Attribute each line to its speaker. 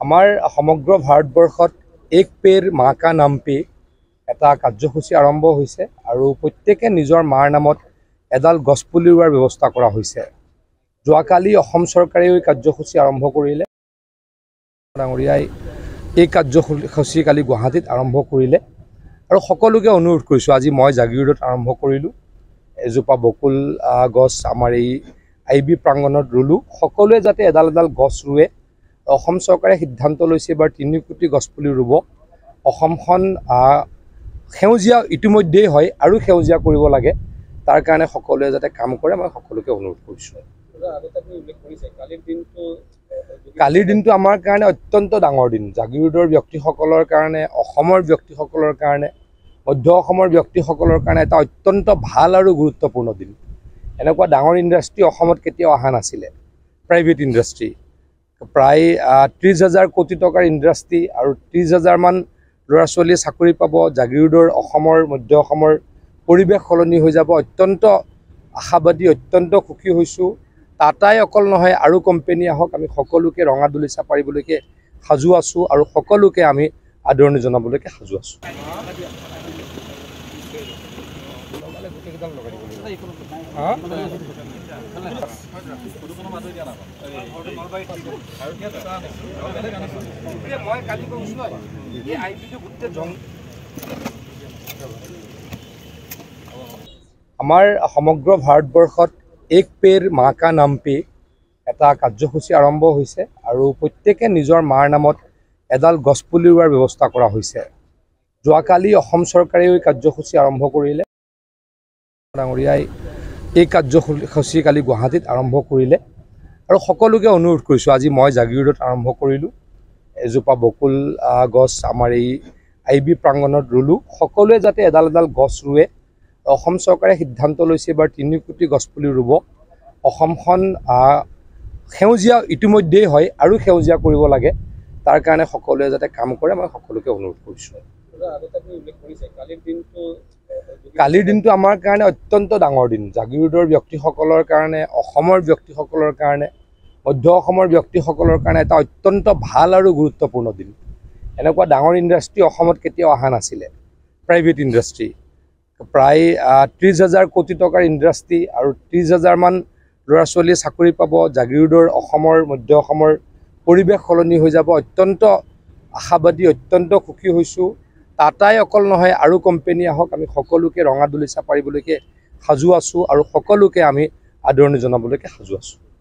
Speaker 1: আমাৰ সমগ্ৰ ভাৰতবৰ্ষত এক পেৰ মা কা নাম পে এটা কাৰ্যসূচী আৰম্ভ হৈছে আৰু প্ৰত্যেকে নিজৰ মাৰ নামত এডাল গছপুলি ৰোৱাৰ ব্যৱস্থা কৰা হৈছে। যোৱাকালি অসম চৰকাৰে এই কাৰ্যসূচী আৰম্ভ কৰিলে। ডাঙৰীয়াই এই কাৰ্যসূচী কালি গুৱাহাটীত আৰম্ভ কৰিলে আৰু সকলোকে অনুৰোধ কৰিছোঁ, আজি মই জাগিৰোডত আৰম্ভ কৰিলোঁ। এজোপা বকুল গছ আমাৰ এই IB প্ৰাংগণত ৰুলোঁ। সকলোৱে যাতে এডাল এডাল গছ ৰুৱে। অসম চৰকাৰে সিদ্ধান্ত লৈছে এবাৰ 3 কোটি গছপুলি ৰুব। অসমখন সেউজীয়া ইতিমধ্যেই হয় আৰু সেউজীয়া কৰিব লাগে, তাৰ কাৰণে সকলোৱে যাতে কাম কৰে মই সকলোকে অনুৰোধ কৰিছোঁ। কালিৰ দিনটো আমাৰ কাৰণে অত্যন্ত ডাঙৰ দিন। জাগিৰোডৰ ব্যক্তিসকলৰ কাৰণে, অসমৰ ব্যক্তিসকলৰ কাৰণে, মধ্য অসমৰ ব্যক্তিসকলৰ কাৰণে এটা অত্যন্ত ভাল আৰু গুৰুত্বপূৰ্ণ দিন। এনেকুৱা ডাঙৰ ইণ্ডাষ্ট্ৰী অসমত কেতিয়াও অহা নাছিলে। প্ৰাইভেট ইণ্ডাষ্ট্ৰী প্ৰায় 30,000 কোটি টকাৰ ইণ্ডাষ্ট্ৰী আৰু 30,000 মান ল'ৰা ছোৱালীয়ে চাকৰি পাব। জাগিৰোডৰ অসমৰ মধ্য অসমৰ পৰিৱেশ সলনি হৈ যাব। অত্যন্ত আশাবাদী, অত্যন্ত সুখী হৈছোঁ। টাটাই অকল নহয় আৰু কোম্পানী আহক, আমি সকলোকে ৰঙা দলিচা পাৰিবলৈকে সাজু আছোঁ আৰু সকলোকে আমি আদৰণি জনাবলৈকে সাজু আছোঁ। আমাৰ সমগ্ৰ ভাৰতবৰ্ষত এক পেৰ মা কা নাম পে এটা কাৰ্যসূচী আৰম্ভ হৈছে আৰু প্ৰত্যেকে নিজৰ মাৰ নামত এডাল গছপুলি ৰোৱাৰ ব্যৱস্থা কৰা হৈছে। যোৱাকালি অসম চৰকাৰে এই কাৰ্যসূচী আৰম্ভ কৰিলে। ডাঙৰীয়াই এই কাৰ্যসূচী কালি গুৱাহাটীত আৰম্ভ কৰিলে আৰু সকলোকে অনুৰোধ কৰিছোঁ, আজি মই জাগিৰোডত আৰম্ভ কৰিলোঁ। এজোপা বকুল গছ আমাৰ এই IB প্ৰাংগণত ৰুলোঁ। সকলোৱে যাতে এডাল এডাল গছ ৰুৱে। অসম চৰকাৰে সিদ্ধান্ত লৈছে এবাৰ 3 কোটি গছপুলি ৰুব। অসমখন সেউজীয়া ইতিমধ্যেই হয় আৰু সেউজীয়া কৰিব লাগে, তাৰ কাৰণে সকলোৱে যাতে কাম কৰে মই সকলোকে অনুৰোধ কৰিছোঁ। কালিৰ দিনটো আমাৰ কাৰণে অত্যন্ত ডাঙৰ দিন। জাগিৰোডৰ ব্যক্তিসকলৰ কাৰণে, অসমৰ ব্যক্তিসকলৰ কাৰণে, মধ্য অসমৰ ব্যক্তিসকলৰ কাৰণে এটা অত্যন্ত ভাল আৰু গুৰুত্বপূৰ্ণ দিন। এনেকুৱা ডাঙৰ ইণ্ডাষ্ট্ৰী অসমত কেতিয়াও অহা নাছিলে। প্ৰাইভেট ইণ্ডাষ্ট্ৰী প্ৰায় 30,000 কোটি টকাৰ ইণ্ডাষ্ট্ৰী আৰু 30,000 মান ল'ৰা ছোৱালীয়ে চাকৰি পাব। জাগিৰোডৰ অসমৰ মধ্য অসমৰ পৰিৱেশ সলনি হৈ যাব। অত্যন্ত আশাবাদী, অত্যন্ত সুখী হৈছোঁ। টাটাই অকল নহয় আৰু কোম্পানী আহক, আমি সকলোকে ৰঙা দলিচা পাৰিবলৈকে সাজু আছোঁ আৰু সকলোকে আমি আদৰণি জনাবলৈকে সাজু আছোঁ।